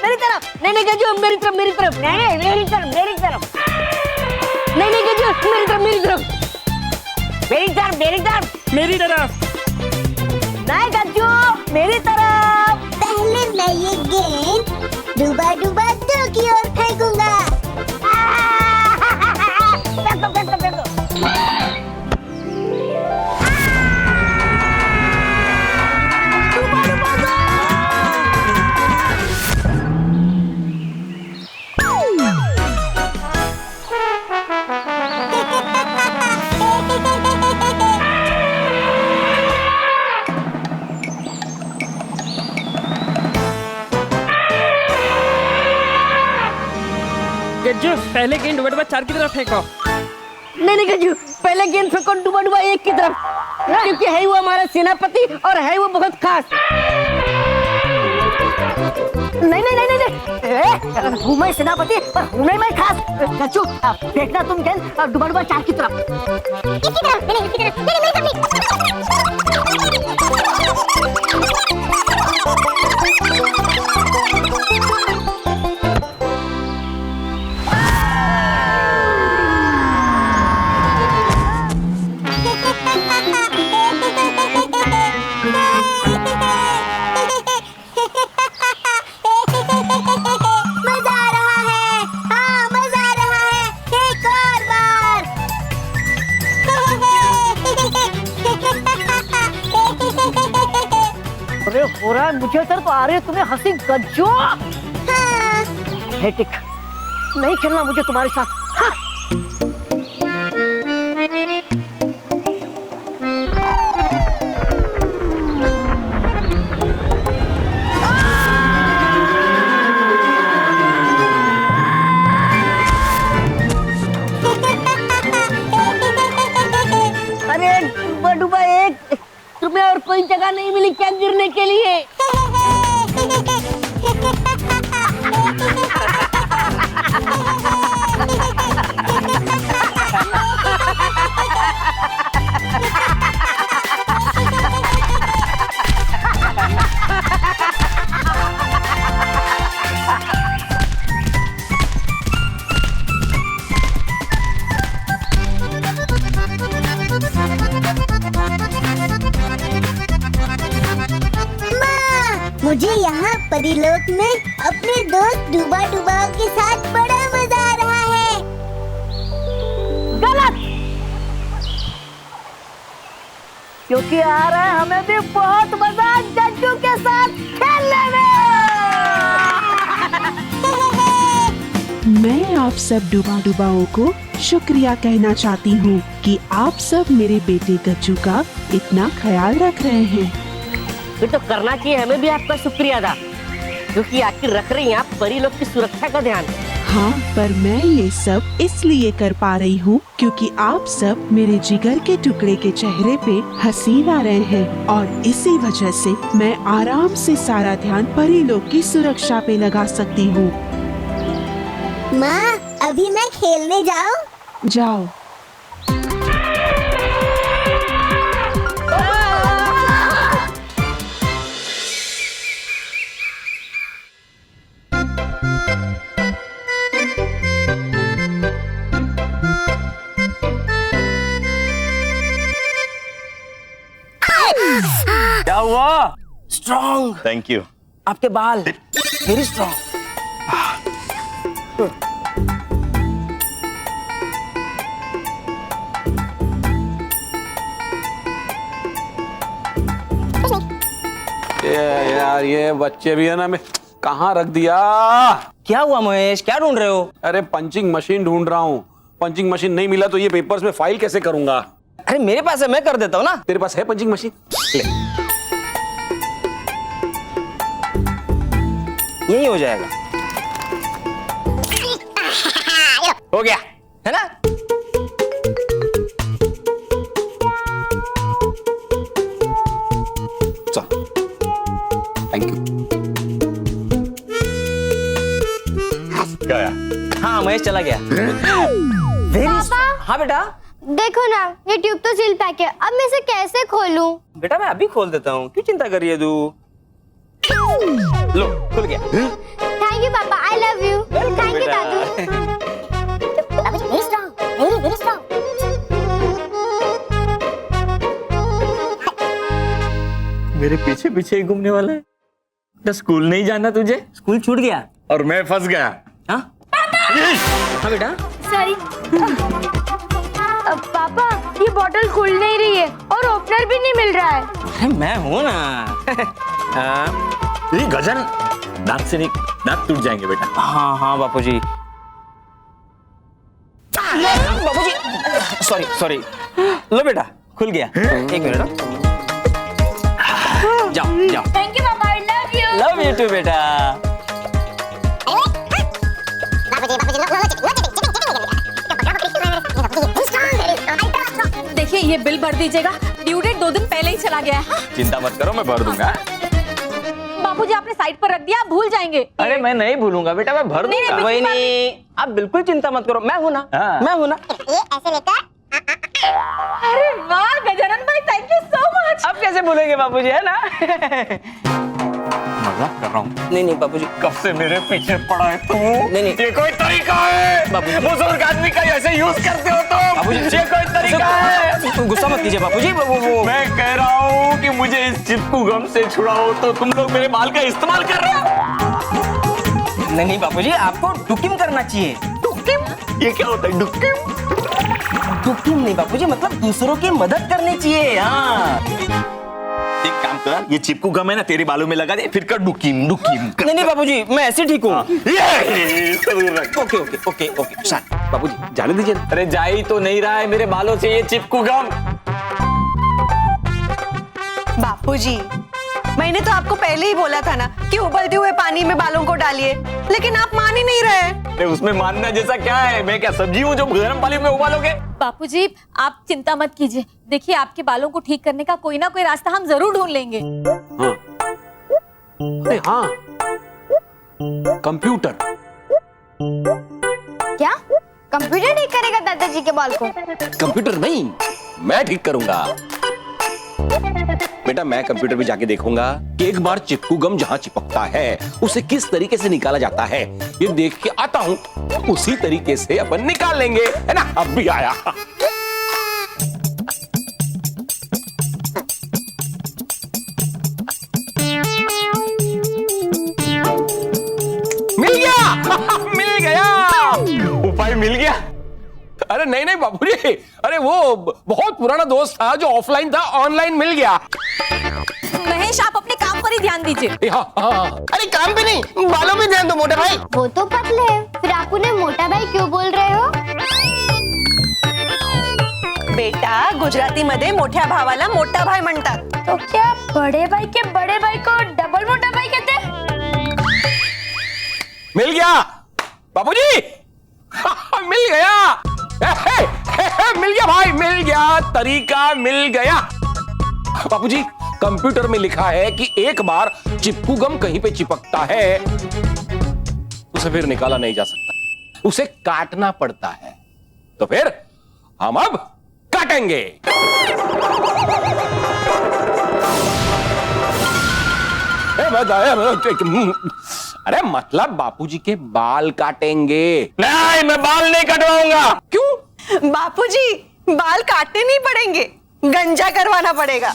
मेरी तरफ नहीं गज्जू, मेरी तरफ मेरी तरफ नहीं मेरी तरफ मेरी तरफ नहीं गज्जू, मेरी तरफ मेरी तरफ मेरी तरफ मेरी तरफ मेरी तरफ नहीं गज्जू, मेरी तरफ। पहले मैं ये गेंद डूबा डूबा दो की ओर फेंकूंगा। फेंको फेंको फेंको। पहले गेंद डुबा डुबा 4 की तरफ फेंको। नहीं नहीं गज्जू, पहले गेंद फेंको डुबा डुबा 1 की तरफ, क्योंकि है वो हमारा सेनापति और है वो बहुत खास। नहीं नहीं नहीं नहीं, हूँ मैं सेनापति और हूँ मैं खास। गज्जू फेंकना तुम गेंद डुबा डुबा 4 की तरफ। इसकी तरफ नहीं, इसकी तरफ नहीं, मेरी हो रहा है मुझे सर, तो आ रही है तुम्हें हंसी गज्जू। हेटिक, नहीं खेलना मुझे तुम्हारे साथ। हाँ। अरे डुबा डुबा 1, तुम्हें और कोई जगह नहीं मिली क्या गिरने के लिए? मुझे यहाँ परिलोक में अपने दोस्त डुबा डुबाओ के साथ बड़ा मजा आ रहा है। गलत, क्योंकि आ रहा है हमें भी बहुत मजा गज्जू के साथ खेलने में। मैं आप सब डुबा डुबाओं को शुक्रिया कहना चाहती हूँ कि आप सब मेरे बेटे गज्जू का इतना ख्याल रख रहे हैं। फिर तो करना चाहिए हमें भी आपका शुक्रिया अदा, क्योंकि आखिर रख रही हैं आप परी लोग की सुरक्षा का ध्यान। हाँ, पर मैं ये सब इसलिए कर पा रही हूँ क्योंकि आप सब मेरे जिगर के टुकड़े के चेहरे पे हंसी ला रहे हैं, और इसी वजह से मैं आराम से सारा ध्यान परी लोग की सुरक्षा पे लगा सकती हूँ। माँ, अभी मैं खेलने जाऊँ? जाओ। क्या हुआ? स्ट्रॉन्ग। Thank you. आपके बाल वेरी स्ट्रॉन्ग। यार ये बच्चे भी है ना, मैं कहाँ रख दिया? क्या हुआ महेश, क्या ढूंढ रहे हो? अरे पंचिंग मशीन ढूंढ रहा हूँ। पंचिंग मशीन नहीं मिला तो ये पेपर्स में फाइल कैसे करूंगा? अरे मेरे पास है, मैं कर देता हूँ ना। तेरे पास है पंचिंग मशीन? ले। यही हो जाएगा। हो गया है ना? चल, थैंक यू। गया। हाँ महेश चला गया। पापा, हाँ बेटा। देखो ना, ये ट्यूब तो सील पैक है, अब मैं इसे कैसे खोलूं? बेटा मैं अभी खोल देता हूँ, क्यों चिंता कर रही है तू? लो खुल गया। थैंक यू पापा, I love you. Thank you Dadu. Very strong, very strong. मेरे पीछे पीछे ही घूमने वाला है। तो स्कूल नहीं जाना तुझे? स्कूल छूट गया और मैं फंस गया। हाँ? हाँ बेटा। सॉरी। पापा, ये बोतल खुल नहीं रही है और ओपनर भी नहीं मिल रहा है। अरे मैं हूँ ना। ये गजन दांत से नहीं, दांत टूट जाएंगे बेटा। हाँ हाँ बापूजी। बापूजी सॉरी सॉरी। लो बेटा खुल गया। एक मिनट। जाओ जाओ। थैंक यू पापा, I love you. Love you too बेटा। बापूजी, बापूजी, no cheating, no cheating, cheating, cheating. ये बिल भर दीजिएगा, ड्यू डेट 2 दिन पहले ही चला गया है। हाँ? चिंता मत करो, मैं भर दूंगा। बापूजी आपने साइड पर रख दिया, आप भूल जाएंगे। अरे मैं नहीं भूलूंगा बेटा, मैं भर दूंगा। कोई नहीं, आप बिल्कुल चिंता मत करो, मैं हूं ना। मैं हूं ना। ये ऐसे लेकर। अरे वाह गजानन भाई, थैंक यू सो मच। अब कैसे भूलेंगे बापूजी, है ना? मजाक कर रहा हूँ। नहीं बापूजी, कब से मेरे पीछे पड़ा है तू? नहीं ये कोई तरीका है? बापूजी, बुजुर्ग आदमी का ऐसे यूज करते हो तुम? बापूजी, ये कोई तरीका है? गुस्सा मत कीजिए बापूजी। वो मैं कह रहा हूँ कि मुझे इस चिपकू गम से छुड़ाओ, तो तुम लोग मेरे बाल का इस्तेमाल कर रहे हो। नहीं बापूजी, आपको डुकिम करना चाहिए। डुकिम? ये क्या होता है डुकिम? डुकिम नहीं बापूजी, मतलब दूसरों की मदद करनी चाहिए। हाँ, एक काम कर, ये चिपकू गम है ना तेरे बालों में लगा दे, फिर कर डुकिम डुकिम। नहीं बापूजी, मैं ऐसे ठीक हूँ। ओके ओके ओके ओके शांत। बाबूजी जाने दीजिए। अरे जा ही तो नहीं रहा है मेरे बालों से ये चिपकू गम। बापूजी, मैंने तो आपको पहले ही बोला था ना कि उबलते हुए पानी में बालों को डालिए, लेकिन आप मान ही नहीं रहे। अरे उसमें मानना जैसा क्या है? मैं क्या सब्जी हूँ जो गर्म पानी में उबालोगे? बापूजी आप चिंता मत कीजिए, देखिए आपके बालों को ठीक करने का कोई ना कोई रास्ता हम जरूर ढूंढ लेंगे। हाँ। अरे हाँ, कंप्यूटर। क्या कंप्यूटर ठीक करेगा दादाजी के बाल को? कंप्यूटर नहीं, मैं ठीक करूंगा बेटा। मैं कंप्यूटर पे जाके देखूंगा कि एक बार चिपकू गम जहां चिपकता है उसे किस तरीके से निकाला जाता है, ये देख के आता हूं, उसी तरीके से अपन निकाल लेंगे, है ना? अब भी आया। मिल गया। मिल गया, उपाय मिल गया। अरे नहीं बाबूजी, अरे वो बहुत पुराना दोस्त था जो ऑफलाइन था, ऑनलाइन मिल गया। महेश आप अपने काम पर ही ध्यान दीजिए। हाँ। अरे काम पे नहीं, बालों पे ध्यान दो मोटा भाई। वो तो पतले है, फिर आप उन्हें मोटा भाई क्यों बोल रहे हो? बेटा गुजराती मध्ये मोठ्या भावाला मोठा भाई म्हणतात। तो क्या बड़े भाई के बड़े भाई को डबल मोटा भाई कहते हैं? मिल गया बाबूजी। मिल गया। मिल गया भाई, मिल गया, तरीका मिल गया। बाबूजी कंप्यूटर में लिखा है कि एक बार चिपकू गम कहीं पे चिपकता है उसे फिर निकाला नहीं जा सकता, उसे काटना पड़ता है। तो फिर हम अब काटेंगे। अरे मतलब बापूजी के बाल काटेंगे। नहीं, मैं बाल नहीं कटवाऊंगा। क्यों? बापूजी बाल काटने नहीं पड़ेंगे, गंजा करवाना पड़ेगा।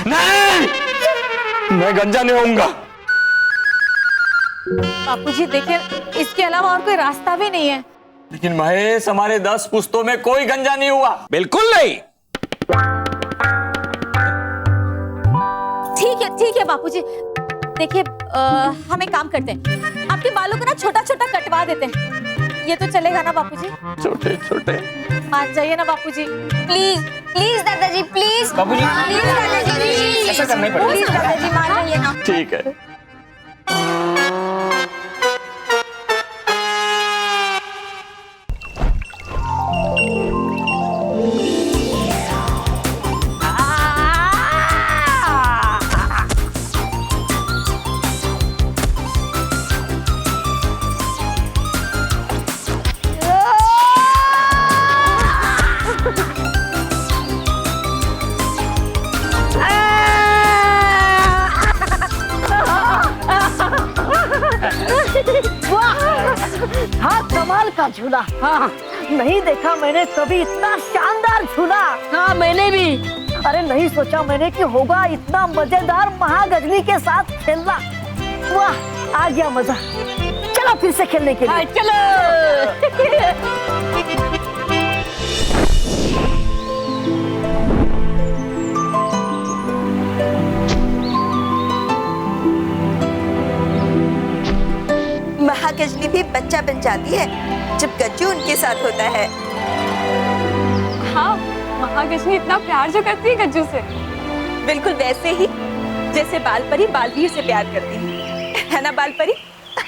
नहीं, मैं गंजा नहीं होऊंगा। बापूजी देखिए, इसके अलावा और कोई रास्ता भी नहीं है। लेकिन महेश, हमारे 10 पुश्तों में कोई गंजा नहीं हुआ। बिल्कुल नहीं। ठीक है बापूजी, देखिए हम एक काम करते हैं, आपके बालों को ना छोटा छोटा कटवा देते हैं। ये तो चलेगा ना बापूजी? छोटे छोटे मान जाइए ना बापूजी, प्लीज प्लीज दादाजी प्लीज। बाबूजी प्लीज दादाजी प्लीज। ऐसा करना ही पड़ेगा। प्लीज दादाजी मान जाइए ना। ठीक है। हाँ कमाल का झूला। हाँ नहीं देखा मैंने कभी इतना शानदार झूला। हाँ मैंने भी। अरे नहीं सोचा मैंने कि होगा इतना मजेदार महागजनी के साथ खेलना। वाह आ गया मजा। चलो फिर से खेलने के लिए। चलो। बच्चा बन जाती है जब गज्जू उनके साथ होता है। हाँ, महागजनी इतना प्यार जो करती है गज्जू से, बिल्कुल वैसे ही जैसे बालपरी बालवीर से प्यार करती है ना बालपरी?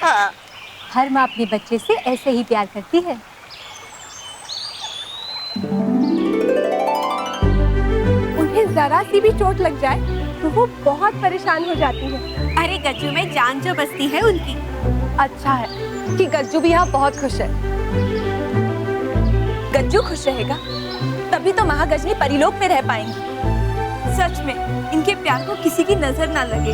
हाँ। हर माँ अपने बच्चे से ऐसे ही प्यार करती है। उन्हें जरा सी भी चोट लग जाए तो वो बहुत परेशान हो जाती है। अरे गज्जू में जान जो बसती है उनकी। अच्छा है कि गज्जू भी यहाँ बहुत खुश है। गज्जू खुश रहेगा तभी तो महागजनी परिलोक में रह पाएंगी। सच में इनके प्यार को किसी की नजर ना लगे।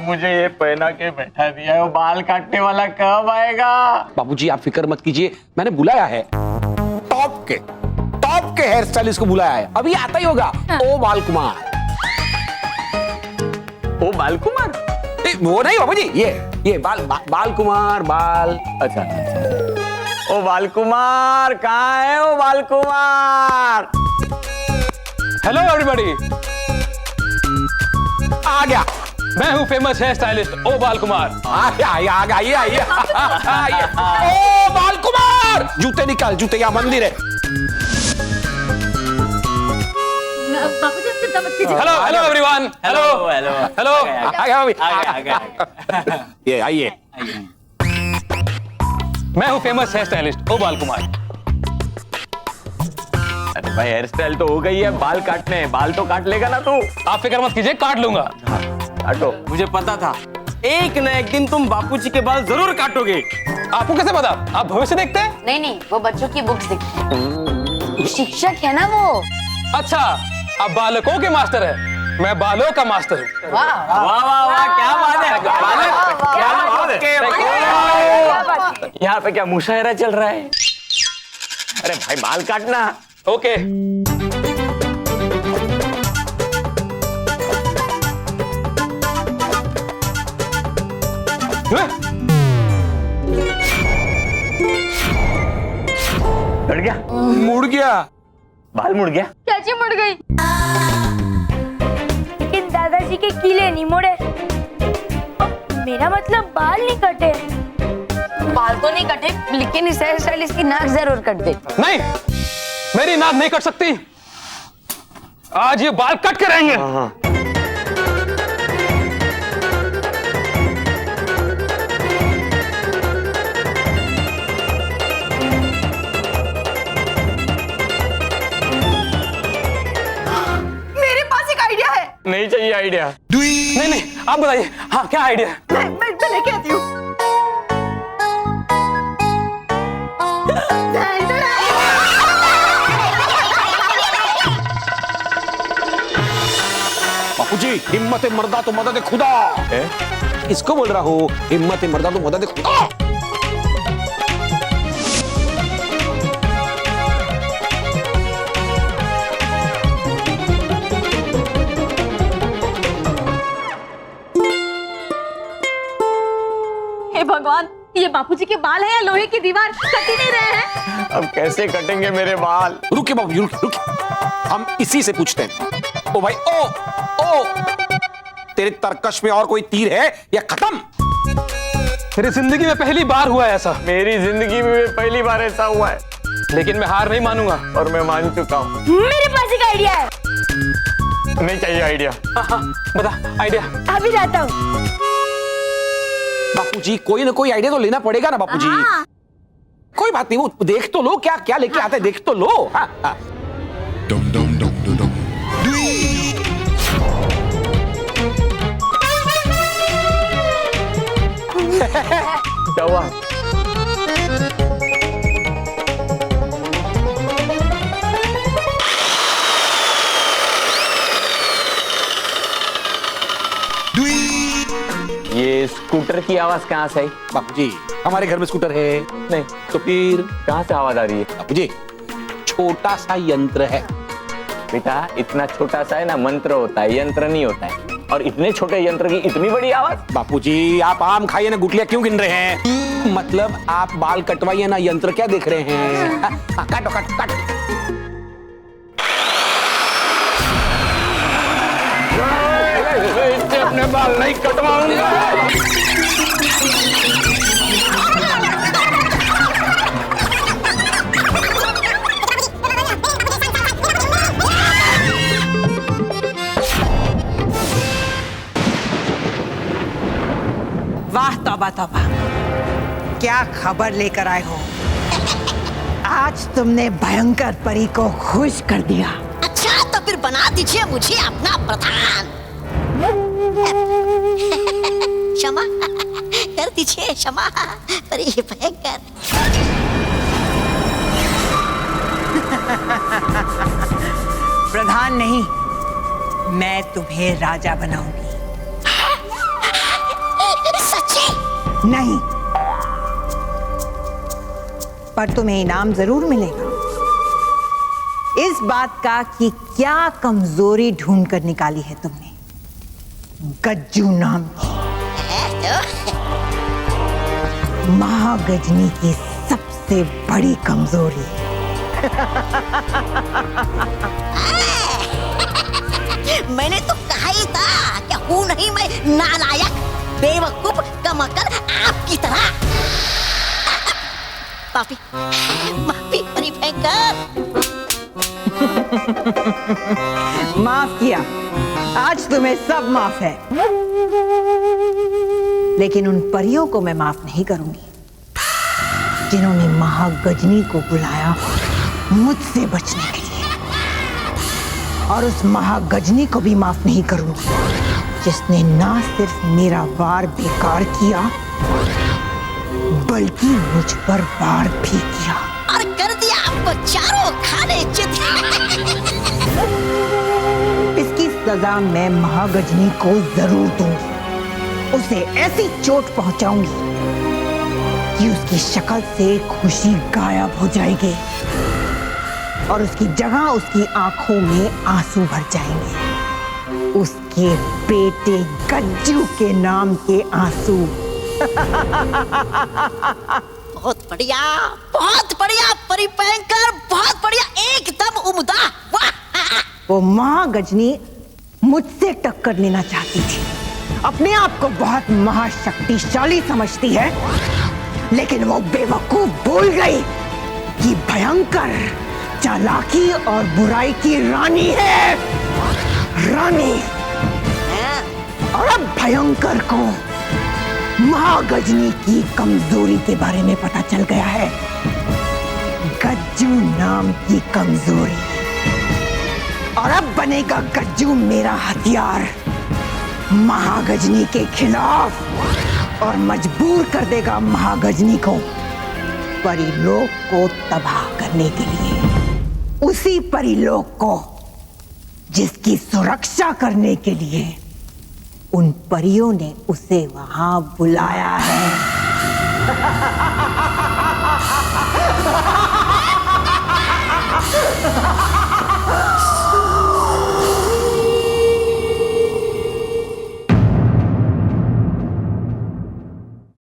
मुझे ये पहना के बैठा दिया है, वो बाल काटने वाला कब आएगा? बाबूजी आप फिक्र मत कीजिए, मैंने बुलाया है टॉप के हेयर स्टाइलिस्ट को बुलाया है, अभी आता ही होगा। ओ बाल कुमार। ओ बाल कुमार? वो नहीं बाबूजी, ये बाल कुमार बाल। अच्छा, ओ बाल कुमार कहाँ है? ओ बाल कुमार। हेलो एवरीबॉडी, आ गया। मैं हूँ फेमस हेयर स्टाइलिस्ट ओ बाल कुमार। आइए। ओ बाल कुमार, जूते निकाल, जूते, यहाँ मंदिर है। बाबूजी चिंता मत कीजिए। Hello everyone. हेलो। ये आइए। मैं हूँ फेमस हेयर स्टाइलिस्ट ओ बाल कुमार। अरे भाई हेयर स्टाइल तो हो गई है, बाल काटने हैं, बाल तो काट लेगा ना तू? आप फिक्र मत कीजिए, काट लूंगा। काटो। मुझे पता था एक न एक दिन तुम बापूजी के बाल जरूर काटोगे। आपको कैसे पता? आप भविष्य देखते हैं? नहीं, वो बच्चों की बुक्स देखते हैं। शिक्षक है ना वो। अच्छा, आप बालकों के मास्टर है, मैं बालों का मास्टर हूँ। वाह क्या बात है, क्या बात है। यहाँ पे क्या मुशायरा चल रहा है? अरे भाई बाल काटना। ओके। मुड़ गया। बाल मुड़ गया? कैसे मुड़ गई? लेकिन दादाजी के कीले नहीं मुड़े। मेरा मतलब बाल नहीं कटे। बाल तो नहीं कटे, लेकिन इस हेयर स्टाइलिस्ट की नाक जरूर कट दे। नहीं, मेरी नाक नहीं कट सकती। आज ये बाल कट के रहेंगे। नहीं चाहिए आइडिया। नहीं, आप बताइए। हाँ, क्या आइडिया है? मैं लेके आती हूँ। बापूजी, हिम्मत मर्दा तो मदद खुदा। इसको बोल रहा हूँ, हिम्मत मर्दा तो मदद खुदा। भगवान, ये बापूजी के बाल है या लोहे की दीवार? कट ही नहीं रहे हैं। अब कैसे कटेंगे मेरे बाल? रुकिए बाबू, रुकिए, हम इसी से पूछते हैं। ओ भाई, ओ तेरे तरकश में और कोई तीर है या खत्म? मेरी जिंदगी में पहली बार हुआ है ऐसा। मेरी जिंदगी में पहली बार ऐसा हुआ है, लेकिन मैं हार नहीं मानूंगा। और मैं मान चुका हूँ। मेरे पास एक आइडिया है। नहीं चाहिए आइडिया। हाँ, बता आइडिया। अभी जाता हूँ। बापूजी, कोई ना कोई आइडिया तो लेना पड़ेगा ना बापूजी। कोई बात नहीं, वो देख तो लो क्या लेके आते, देख तो लो। हाँ। क्या हुआ? ये स्कूटर की आवाज कहाँ से आई? बापूजी, हमारे घर में स्कूटर है नहीं तो फिर कहाँ से आवाज आ रही है? बापूजी, छोटा सा यंत्र है। बेटा, इतना छोटा सा है ना, मंत्र होता है, यंत्र नहीं होता है। और इतने छोटे यंत्र की इतनी बड़ी आवाज। बापूजी आप आम खाइए ना, गुटलियां क्यों गिन रहे हैं? मतलब आप बाल कटवाइए ना, यंत्र क्या देख रहे हैं? काटो काटो काटो। इससे अपने बाल नहीं कटवाऊंगा। वाह तौबा तौबा, क्या खबर लेकर आए हो? आज तुमने भयंकर परी को खुश कर दिया। अच्छा तो फिर बना दीजिए मुझे अपना प्रधान। क्षमा कर दीजिए, क्षमा परी भयंकर। प्रधान नहीं, मैं तुम्हें राजा बनाऊंगी। सच्ची? नहीं, पर तुम्हें इनाम जरूर मिलेगा, इस बात का कि क्या कमजोरी ढूंढ कर निकाली है तुमने गज्जू नाम की। महागजनी की सबसे बड़ी कमजोरी। मैंने तो कहा ही था कि हूँ नहीं मैं नालायक, बेवकूफ, कमअक्ल आपकी तरह। माफी माफी परी भयंकर। माफ किया, आज तुम्हें सब माफ है, लेकिन उन परियों को मैं माफ नहीं करूंगी जिन्होंने महागजनी को बुलाया मुझसे बचने के लिए, और उस महागजनी को भी माफ नहीं करूंगी जिसने ना सिर्फ मेरा वार बेकार किया बल्कि मुझ पर वार भी किया और कर दिया आपको चारों खाने चित। इसकी सजा मैं महागजनी को जरूर दूंगी। उसे ऐसी चोट पहुंचाऊंगी कि उसकी शक्ल से खुशी गायब हो जाएगी और उसकी जगह उसकी आंखों में आंसू भर जाएंगे, उसके बेटे गज्जू के नाम के आंसू। बहुत बढ़िया परी भयंकर, बहुत बढ़िया, एकदम उम्दा। वाह! वो महागजनी मुझसे टक्कर लेना चाहती थी, अपने आप को बहुत महाशक्तिशाली समझती है, लेकिन वो बेवकूफ भूल गई कि भयंकर चालाकी और बुराई की रानी है, रानी। और अब भयंकर को महागजनी की कमजोरी के बारे में पता चल गया है, गज्जू नाम की कमजोरी। और अब बनेगा गज्जू मेरा हथियार महागजनी के खिलाफ और मजबूर कर देगा महागजनी को परिलोक को तबाह करने के लिए, उसी परिलोक को जिसकी सुरक्षा करने के लिए उन परियों ने उसे वहां बुलाया है।